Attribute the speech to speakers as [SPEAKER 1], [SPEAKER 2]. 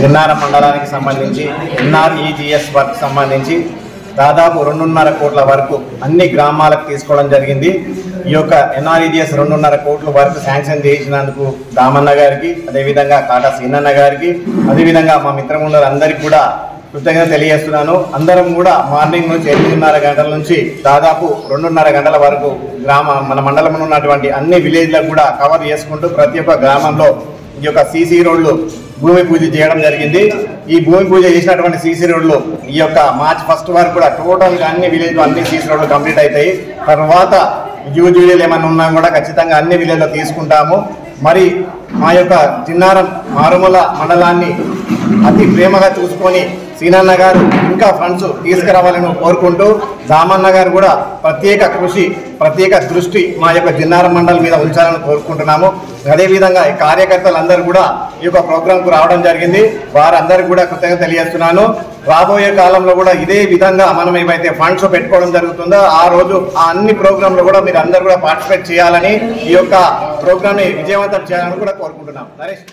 [SPEAKER 1] జిన్నారం మండలానికి సంబంధించి NREGS work సంబంధించి దాదాపు 2.5 కోట్ల వరకు అన్ని గ్రామాలకు తీసుకోవడం జరిగింది. ఈ యొక్క NREGS 2.5 కోట్ల వరకు శాంక్షన్ చేసినందుకు దామన్న గారికి, అదేవిధంగా కాటా సీనన్న గారికి, అదేవిధంగా మా మిత్రములందరికీ కూడా కృతజ్ఞత తెలియజేస్తున్నాను. అందరం కూడా మార్నింగ్ నుంచి 8:30 గంటల నుంచి దాదాపు 2.5 గంటల వరకు మన మండలంలో ఉన్నటువంటి అన్ని విలేజ్లకు కూడా కవర్ చేసుకుంటూ ప్రతి ఒక్క గ్రామంలో ఈ యొక్క సీసీ రోడ్లు భూమి పూజ చేయడం జరిగింది. ఈ భూమి పూజ చేసినటువంటి సీసీ రోడ్లు ఈ యొక్క మార్చ్ 1 వరకు కూడా టోటల్గా అన్ని విలేజ్లో అన్ని సీసీ రోడ్లు కంప్లీట్ అవుతాయి. తర్వాత యూజీలు ఏమన్నా ఉన్నా కూడా ఖచ్చితంగా అన్ని విలేజ్లో తీసుకుంటాము. మరి మా యొక్క జిన్నారం మారుమూల మండలాన్ని అతి ప్రేమగా చూసుకొని సీనన్న గారు ఇంకా ఫండ్స్ తీసుకురావాలని కోరుకుంటూ, దామన్న గారు కూడా ప్రత్యేక కృషి, ప్రత్యేక దృష్టి మా యొక్క జిన్నారం మండలం మీద ఉంచాలని కోరుకుంటున్నాము. అదేవిధంగా ఈ కార్యకర్తలందరూ కూడా ఈ యొక్క ప్రోగ్రాంకు రావడం జరిగింది. వారందరికీ కూడా కృతజ్ఞత తెలియజేస్తున్నాను. రాబోయే కాలంలో కూడా ఇదే విధంగా మనం ఏమైతే ఫండ్స్ పెట్టుకోవడం జరుగుతుందో ఆ రోజు ఆ అన్ని ప్రోగ్రాంలో కూడా మీరు అందరూ కూడా పార్టిసిపేట్ చేయాలని, ఈ యొక్క ప్రోగ్రామ్ని విజయవంతం చేయాలని కూడా కోరుకుంటున్నాం. నరేష్.